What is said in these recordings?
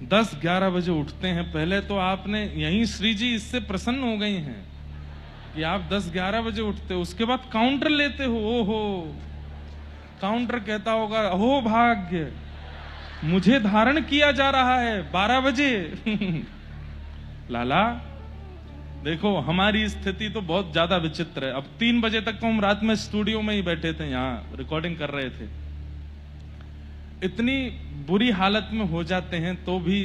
10-11 बजे उठते हैं। पहले तो आपने यहीं श्री जी इससे प्रसन्न हो गई हैं कि आप 10-11 बजे उठते हो, उसके बाद काउंटर लेते हो। ओहो, काउंटर कहता होगा अहो भाग्य, मुझे धारण किया जा रहा है 12 बजे। लाला देखो, हमारी स्थिति तो बहुत ज्यादा विचित्र है। अब 3 बजे तक तो हम रात में स्टूडियो में ही बैठे थे, यहां रिकॉर्डिंग कर रहे थे। इतनी बुरी हालत में हो जाते हैं तो भी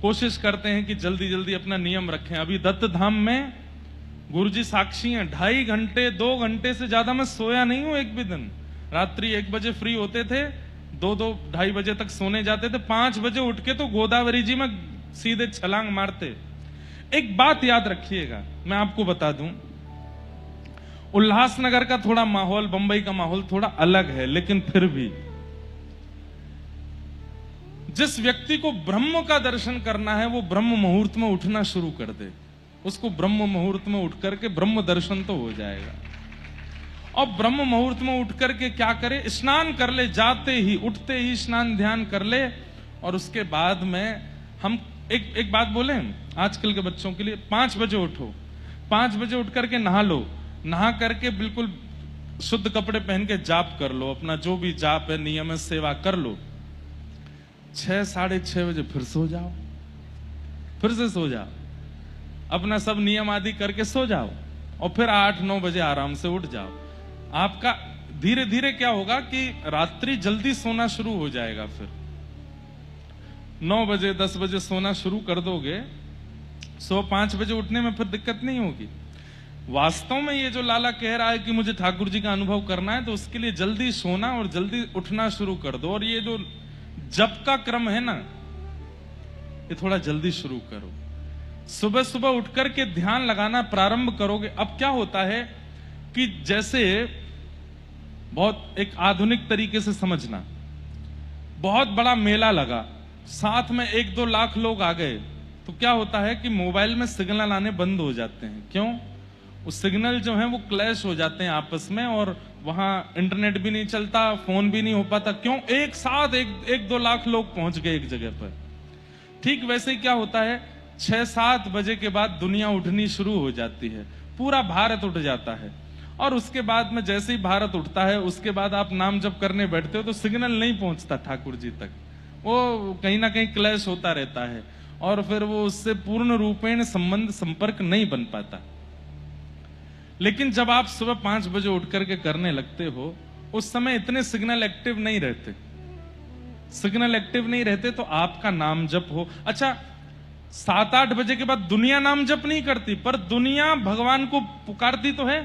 कोशिश करते हैं कि जल्दी जल्दी अपना नियम रखें। अभी दत्त धाम में गुरुजी साक्षी हैं, 2.5 घंटे 2 घंटे से ज्यादा मैं सोया नहीं हूं एक भी दिन। रात्रि 1 बजे फ्री होते थे, 2-2-2.5 बजे तक सोने जाते थे, 5 बजे उठ के तो गोदावरी जी में सीधे छलांग मारते। एक बात याद रखिएगा, मैं आपको बता दूं, उल्लासनगर का थोड़ा माहौल, बंबई का माहौल थोड़ा अलग है, लेकिन फिर भी जिस व्यक्ति को ब्रह्म का दर्शन करना है वो ब्रह्म मुहूर्त में उठना शुरू कर दे, उसको ब्रह्म मुहूर्त में उठ करके ब्रह्म दर्शन तो हो जाएगा। और ब्रह्म मुहूर्त में उठ करके क्या करे, स्नान कर ले, जाते ही उठते ही स्नान ध्यान कर ले। और उसके बाद में हम एक बात बोले आजकल के बच्चों के लिए, 5 बजे उठो, 5 बजे उठ करके नहा लो, नहा करके बिल्कुल शुद्ध कपड़े पहन के जाप कर लो, अपना जो भी जाप है नियम सेवा कर लो। 6-6:30 बजे फिर सो जाओ, फिर से सो जाओ, अपना सब नियम आदि करके सो जाओ, और फिर 8-9 बजे आराम से उठ जाओ। आपका धीरे धीरे क्या होगा कि रात्रि जल्दी सोना शुरू हो जाएगा। फिर 9 बजे 10 बजे सोना शुरू कर दोगे, 5 बजे उठने में फिर दिक्कत नहीं होगी। वास्तव में ये जो लाला कह रहा है कि मुझे ठाकुर जी का अनुभव करना है, तो उसके लिए जल्दी सोना और जल्दी उठना शुरू कर दो। और ये जो जप का क्रम है ना, ये थोड़ा जल्दी शुरू करो। सुबह सुबह उठकर के ध्यान लगाना प्रारंभ करोगे। अब क्या होता है कि जैसे बहुत एक आधुनिक तरीके से समझना, बहुत बड़ा मेला लगा, साथ में 1-2 लाख लोग आ गए, तो क्या होता है कि मोबाइल में सिग्नल आने बंद हो जाते हैं। क्यों? वो सिग्नल जो है वो क्लैश हो जाते हैं आपस में, और वहां इंटरनेट भी नहीं चलता, फोन भी नहीं हो पाता। क्यों? एक साथ 1-2 लाख लोग पहुंच गए एक जगह पर। ठीक वैसे ही क्या होता है, 6-7 बजे के बाद दुनिया उठनी शुरू हो जाती है, पूरा भारत उठ जाता है। और उसके बाद में जैसे ही भारत उठता है, उसके बाद आप नाम जप करने बैठते हो तो सिग्नल नहीं पहुंचता ठाकुर जी तक, वो कहीं ना कहीं क्लैश होता रहता है, और फिर वो उससे पूर्ण रूपेण संबंध संपर्क नहीं बन पाता। लेकिन जब आप सुबह 5 बजे उठ करके करने लगते हो, उस समय इतने सिग्नल एक्टिव नहीं रहते, सिग्नल एक्टिव नहीं रहते, तो आपका नाम जप हो। अच्छा, 7-8 बजे के बाद दुनिया नाम जप नहीं करती, पर दुनिया भगवान को पुकारती तो है,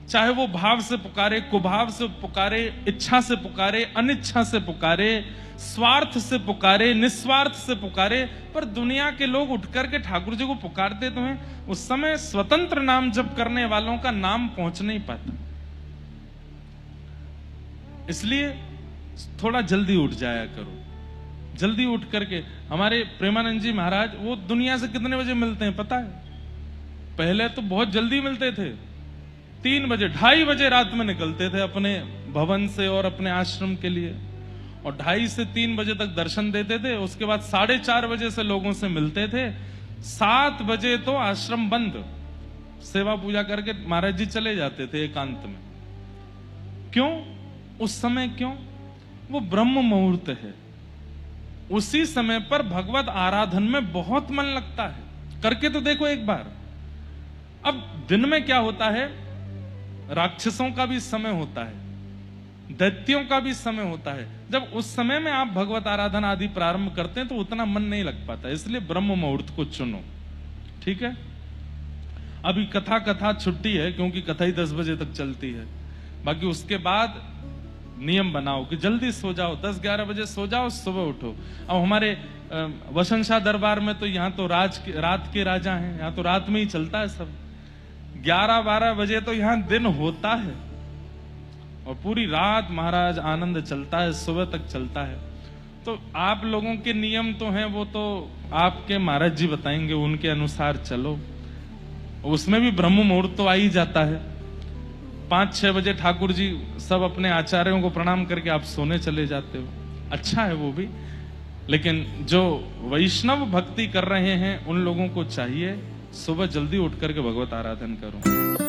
चाहे वो भाव से पुकारे, कुभाव से पुकारे, इच्छा से पुकारे, अनिच्छा से पुकारे, स्वार्थ से पुकारे, निस्वार्थ से पुकारे, पर दुनिया के लोग उठ करके ठाकुर जी को पुकारते तो हैं। उस समय स्वतंत्र नाम जप करने वालों का नाम पहुंच नहीं पाता। इसलिए थोड़ा जल्दी उठ जाया करो। जल्दी उठ करके, हमारे प्रेमानंद जी महाराज वो दुनिया से कितने बजे मिलते हैं पता है? पहले तो बहुत जल्दी मिलते थे, 3 बजे 2:30 बजे रात में निकलते थे अपने भवन से और अपने आश्रम के लिए, और 2:30 से 3 बजे तक दर्शन देते थे। उसके बाद 4:30 बजे से लोगों से मिलते थे, 7 बजे तो आश्रम बंद, सेवा पूजा करके महाराज जी चले जाते थे एकांत में। क्यों? उस समय क्यों? वो ब्रह्म मुहूर्त है, उसी समय पर भगवत आराधन में बहुत मन लगता है। करके तो देखो एक बार। अब दिन में क्या होता है, राक्षसों का भी समय होता है, दैत्यों का भी समय होता है। जब उस समय में आप भगवत आराधना आदि प्रारंभ करते हैं तो उतना मन नहीं लग पाता, इसलिए ब्रह्म मुहूर्त को चुनो। ठीक है? अभी कथा छुट्टी है, क्योंकि कथा ही 10 बजे तक चलती है। बाकी उसके बाद नियम बनाओ कि जल्दी सो जाओ, 10-11 बजे सो जाओ, सुबह उठो। अब हमारे वसंत शाह दरबार में तो यहाँ तो रात के राजा हैं, यहाँ तो रात में ही चलता है सब। 11-12 बजे तो यहाँ दिन होता है, और पूरी रात महाराज आनंद चलता है, सुबह तक चलता है। तो आप लोगों के नियम तो हैं, वो तो आपके महाराज जी बताएंगे, उनके अनुसार चलो। उसमें भी ब्रह्म मुहूर्त तो आ ही जाता है। 5-6 बजे ठाकुर जी सब अपने आचार्यों को प्रणाम करके आप सोने चले जाते हो। अच्छा है वो भी, लेकिन जो वैष्णव भक्ति कर रहे हैं उन लोगों को चाहिए सुबह जल्दी उठ करके भगवत आराधन करो।